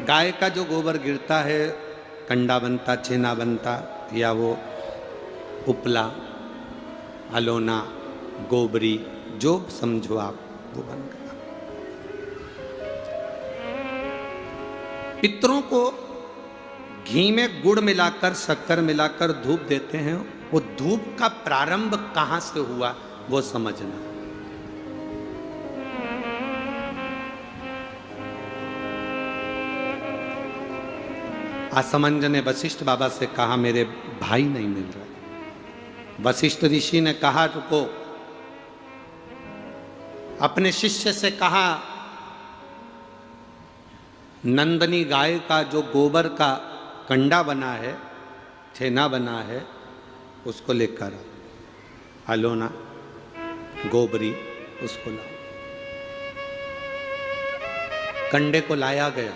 गाय का जो गोबर गिरता है, कंडा बनता, छेना बनता, या वो उपला, अलोना, गोबरी, जो समझो आप, वो बन गया। पितरों को घी में गुड़ मिलाकर, शक्कर मिलाकर धूप देते हैं। वो धूप का प्रारंभ कहां से हुआ वो समझना। असमंज ने वशिष्ठ बाबा से कहा मेरे भाई नहीं मिल रहे। वशिष्ठ ऋषि ने कहा रुको, अपने शिष्य से कहा नंदनी गाय का जो गोबर का कंडा बना है, छेना बना है, उसको लेकर अलोना, गोबरी, उसको लाओ। कंडे को लाया गया।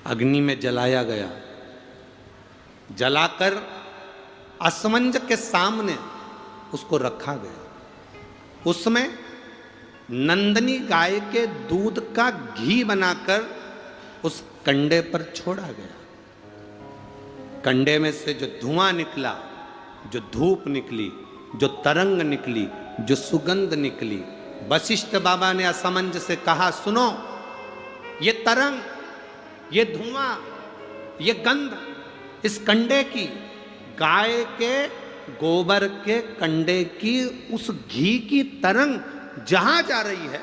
अग्नि में जलाया गया। जलाकर असमंज के सामने उसको रखा गया। उसमें नंदनी गाय के दूध का घी बनाकर उस कंडे पर छोड़ा गया। कंडे में से जो धुआं निकला, जो धूप निकली, जो तरंग निकली, जो सुगंध निकली, वशिष्ठ बाबा ने असमंज से कहा सुनो, ये तरंग, ये धुआं, ये गंध इस कंडे की, गाय के गोबर के कंडे की, उस घी की तरंग जहां जा रही है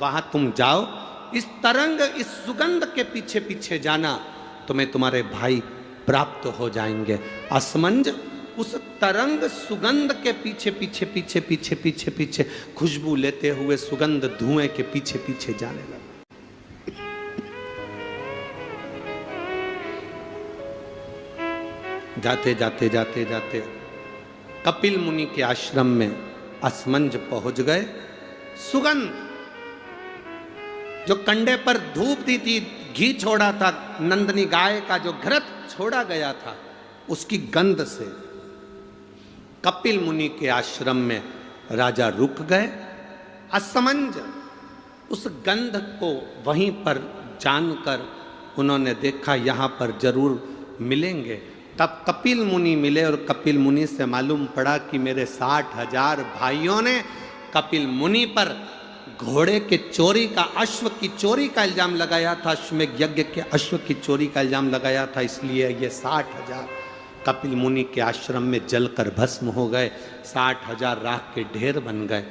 वहां तुम जाओ। इस तरंग, इस सुगंध के पीछे पीछे जाना, तुम्हें तुम्हारे भाई प्राप्त हो जाएंगे। असमंज उस तरंग सुगंध के पीछे पीछे पीछे पीछे पीछे पीछे खुशबू लेते हुए सुगंध धुएं के पीछे पीछे जाने लगा। जाते जाते जाते जाते कपिल मुनि के आश्रम में असमंज पहुंच गए। सुगंध, जो कंडे पर धूप दी थी, घी छोड़ा था, नंदनी गाय का जो घृत छोड़ा गया था, उसकी गंध से कपिल मुनि के आश्रम में राजा रुक गए। असमंज उस गंध को वहीं पर जानकर उन्होंने देखा यहां पर जरूर मिलेंगे। तब कपिल मुनि मिले और कपिल मुनि से मालूम पड़ा कि मेरे 60,000 भाइयों ने कपिल मुनि पर घोड़े के चोरी का, अश्व की चोरी का इल्जाम लगाया था। अश्वमेध यज्ञ के अश्व की चोरी का इल्जाम लगाया था, इसलिए ये 60,000 कपिल मुनि के आश्रम में जलकर भस्म हो गए। 60,000 राख के ढेर बन गए।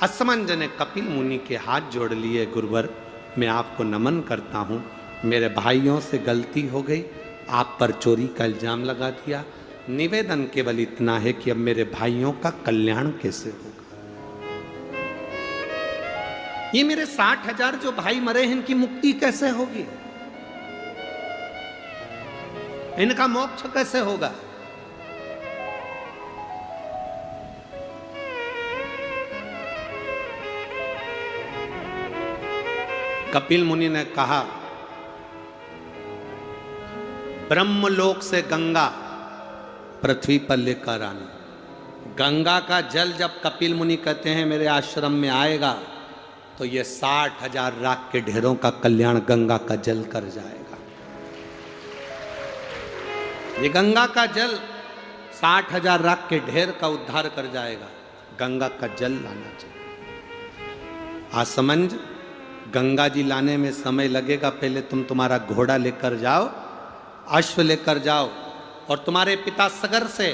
असमंज ने कपिल मुनि के हाथ जोड़ लिए, गुरुवर मैं आपको नमन करता हूँ, मेरे भाइयों से गलती हो गई, आप पर चोरी का इल्जाम लगा दिया। निवेदन केवल इतना है कि अब मेरे भाइयों का कल्याण कैसे होगा। ये मेरे 60,000 जो भाई मरे हैं, इनकी मुक्ति कैसे होगी, इनका मोक्ष कैसे होगा। कपिल मुनि ने कहा ब्रह्मलोक से गंगा पृथ्वी पर लेकर आना। गंगा का जल जब कपिल मुनि कहते हैं मेरे आश्रम में आएगा, तो ये 60,000 राख के ढेरों का कल्याण गंगा का जल कर जाएगा। ये गंगा का जल 60,000 राख के ढेर का उद्धार कर जाएगा। गंगा का जल लाना चाहिए। असमंज, गंगा जी लाने में समय लगेगा, पहले तुम तुम्हारा घोड़ा लेकर जाओ, अश्व लेकर जाओ, और तुम्हारे पिता सगर से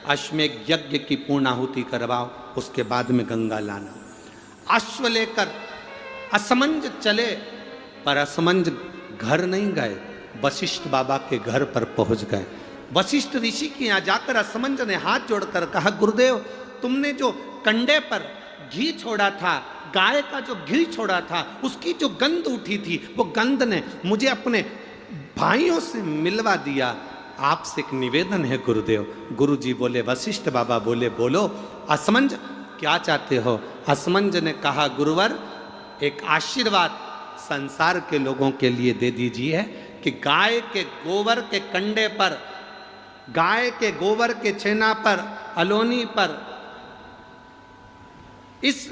अश्वमेध यज्ञ की पूर्णाहुति करवाओ, उसके बाद में गंगा लाना। अश्व लेकर असमंज चले, पर असमंज घर नहीं गए, वशिष्ठ बाबा के घर पर पहुंच गए। वशिष्ठ ऋषि के यहाँ जाकर असमंज ने हाथ जोड़कर कहा गुरुदेव, तुमने जो कंडे पर घी छोड़ा था, गाय का जो घी छोड़ा था, उसकी जो गंध उठी थी, वो गंध ने मुझे अपने भाइयों से मिलवा दिया। आपसे एक निवेदन है गुरुदेव। गुरुजी बोले, वशिष्ठ बाबा बोले बोलो असमंज क्या चाहते हो। असमंज ने कहा गुरुवर, एक आशीर्वाद संसार के लोगों के लिए दे दीजिए कि गाय के गोबर के कंडे पर, गाय के गोबर के छेना पर, अलोनी पर, इस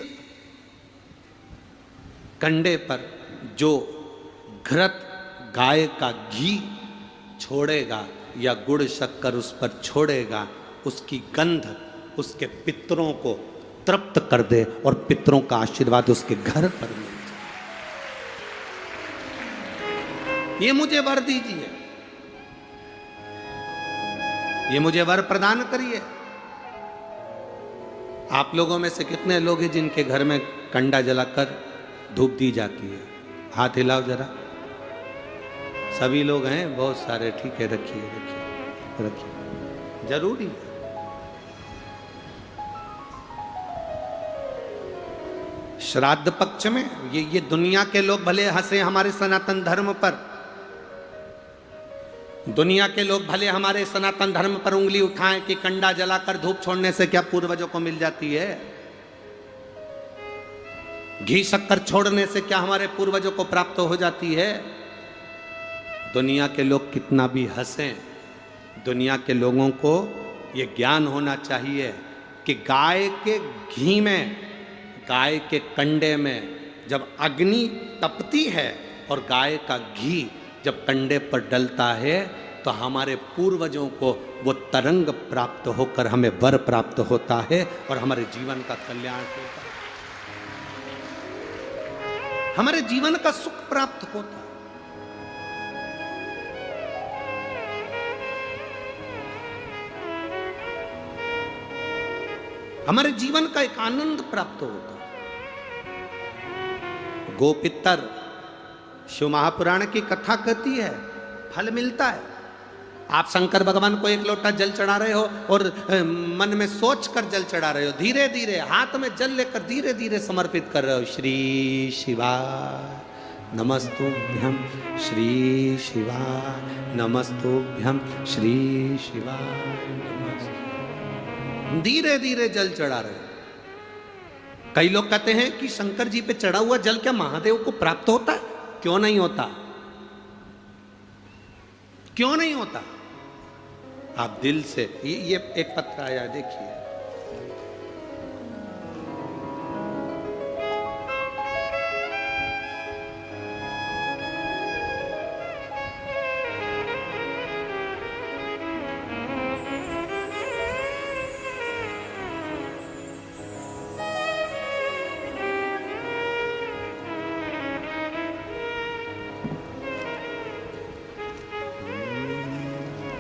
कंडे पर जो घृत गाय का घी छोड़ेगा या गुड़ शक्कर उस पर छोड़ेगा, उसकी गंध उसके पितरों को तृप्त कर दे और पितरों का आशीर्वाद उसके घर पर मिल जाए। ये मुझे वर दीजिए, ये मुझे वर प्रदान करिए। आप लोगों में से कितने लोग हैं जिनके घर में कंडा जलाकर धूप दी जाती है? हाथ हिलाओ जरा। सभी लोग हैं, बहुत सारे। ठीक है, रखिए रखिए रखिए, जरूरी है। श्राद्ध पक्ष में ये दुनिया के लोग भले हंसे हमारे सनातन धर्म पर, दुनिया के लोग भले हमारे सनातन धर्म पर उंगली उठाएं कि कंडा जलाकर धूप छोड़ने से क्या पूर्वजों को मिल जाती है, घी शक्कर छोड़ने से क्या हमारे पूर्वजों को प्राप्त हो जाती है। दुनिया के लोग कितना भी हंसें, दुनिया के लोगों को ये ज्ञान होना चाहिए कि गाय के घी में, गाय के कंडे में जब अग्नि तपती है और गाय का घी जब कंडे पर डलता है तो हमारे पूर्वजों को वो तरंग प्राप्त होकर हमें वर प्राप्त होता है और हमारे जीवन का कल्याण होता है, हमारे जीवन का सुख प्राप्त होता है। हमारे जीवन का एक आनंद प्राप्त होता है। गोपितर शिव महापुराण की कथा कहती है, फल मिलता है। आप शंकर भगवान को एक लोटा जल चढ़ा रहे हो और मन में सोच कर जल चढ़ा रहे हो, धीरे धीरे हाथ में जल लेकर धीरे धीरे समर्पित कर रहे हो। श्री शिवाय नमस्तुभ्यं, श्री शिवाय नमस्तुभ्यं, श्री शिवाय नमस्तुभ्यं, धीरे धीरे जल चढ़ा रहे हो। कई लोग कहते हैं कि शंकर जी पे चढ़ा हुआ जल क्या महादेव को प्राप्त होता है? क्यों नहीं होता? क्यों नहीं होता? आप दिल से, ये एक पत्र आया, देखिए।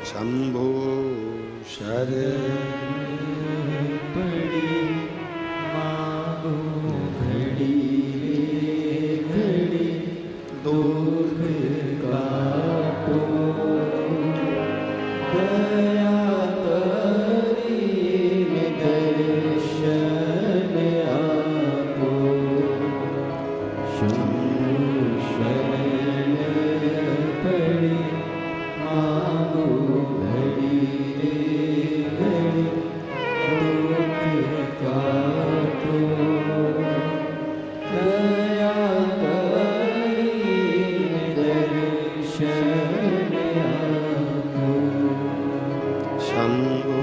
शंभो शरण पड़ी मांगो घड़ी रे घड़ी, दुख काटो दया करी दर्शन आपो। शंभो शरण पड़ी मांगो घड़ी रे घड़ी, दुख काटो दया करी दर्शन आपो। शंभो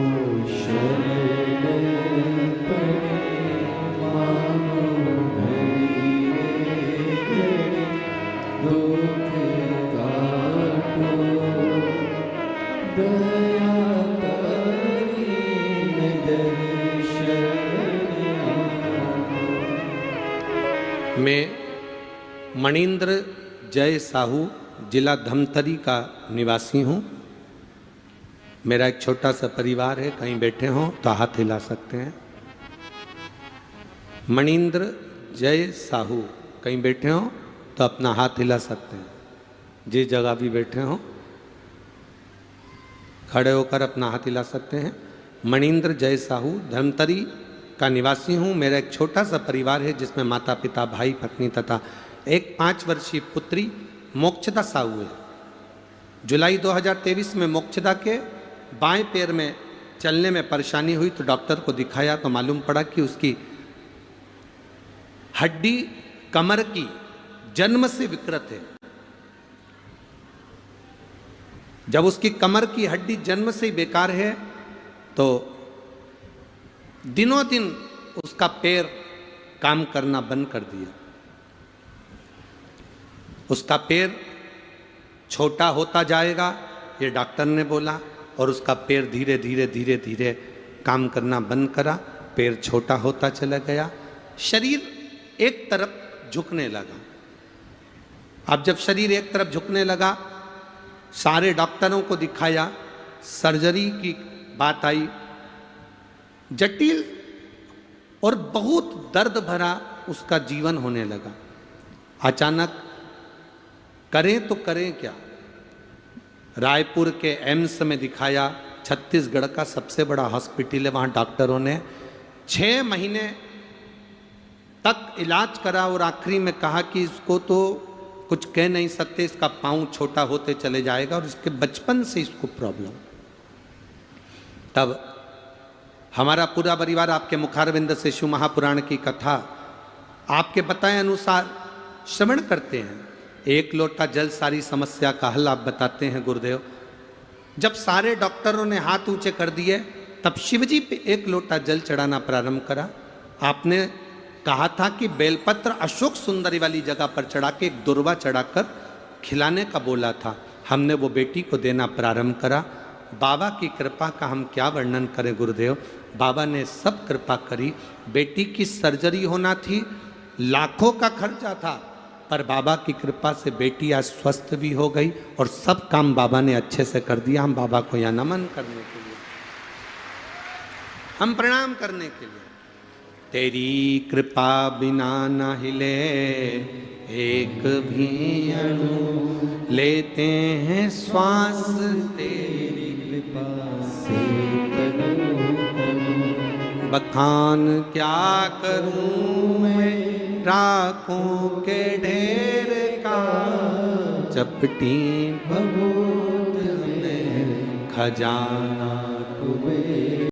शरण पड़ी मांगो घड़ी रे घड़ी, दुख काटो दया करी दर्शन आपो। मैं मणिंद्र जय साहू, जिला धमतरी का निवासी हूँ। मेरा एक छोटा सा परिवार है, कहीं बैठे हों तो हाथ हिला सकते हैं। मणिंद्र जय साहू, कहीं बैठे हों तो अपना हाथ हिला सकते हैं। जिस जगह भी बैठे हों खड़े होकर अपना हाथ हिला सकते हैं। मणिंद्र जय साहू, धमतरी का निवासी हूँ। मेरा एक छोटा सा परिवार है जिसमें माता पिता, भाई, पत्नी तथा एक 5 वर्षीय पुत्री मोक्षदा साहू है। जुलाई 2023 में मोक्षदा के बाएं पैर में चलने में परेशानी हुई तो डॉक्टर को दिखाया तो मालूम पड़ा कि उसकी हड्डी कमर की जन्म से विकृत है। जब उसकी कमर की हड्डी जन्म से ही बेकार है तो दिनों दिन उसका पैर काम करना बंद कर दिया। उसका पैर छोटा होता जाएगा, ये डॉक्टर ने बोला, और उसका पैर धीरे धीरे धीरे धीरे काम करना बंद करा, पैर छोटा होता चला गया, शरीर एक तरफ झुकने लगा। अब जब शरीर एक तरफ झुकने लगा, सारे डॉक्टरों को दिखाया, सर्जरी की बात आई, जटिल और बहुत दर्द भरा उसका जीवन होने लगा। अचानक करें तो करें क्या, रायपुर के एम्स में दिखाया, छत्तीसगढ़ का सबसे बड़ा हॉस्पिटल है, वहाँ डॉक्टरों ने 6 महीने तक इलाज करा और आखिरी में कहा कि इसको तो कुछ कह नहीं सकते, इसका पाँव छोटा होते चले जाएगा और इसके बचपन से इसको प्रॉब्लम। तब हमारा पूरा परिवार आपके मुखारविंद से शिव महापुराण की कथा आपके बताए अनुसार श्रवण करते हैं। एक लोटा जल सारी समस्या का हल आप बताते हैं गुरुदेव। जब सारे डॉक्टरों ने हाथ ऊंचे कर दिए, तब शिवजी पे एक लोटा जल चढ़ाना प्रारंभ करा। आपने कहा था कि बेलपत्र अशोक सुंदरी वाली जगह पर चढ़ा के एक दुर्वा चढ़ाकर खिलाने का बोला था। हमने वो बेटी को देना प्रारंभ करा। बाबा की कृपा का हम क्या वर्णन करें गुरुदेव, बाबा ने सब कृपा करी। बेटी की सर्जरी होना थी, लाखों का खर्चा था, पर बाबा की कृपा से बेटी आज स्वस्थ भी हो गई और सब काम बाबा ने अच्छे से कर दिया। हम बाबा को यहाँ नमन करने के लिए, हम प्रणाम करने के लिए। तेरी कृपा बिना न हिले एक भी अणु, लेते हैं श्वास तेरी कृपा से तनु तनु। बखान क्या करूं मैं राखों के ढेर का, चपटी भभूत में खजाना कुबेर।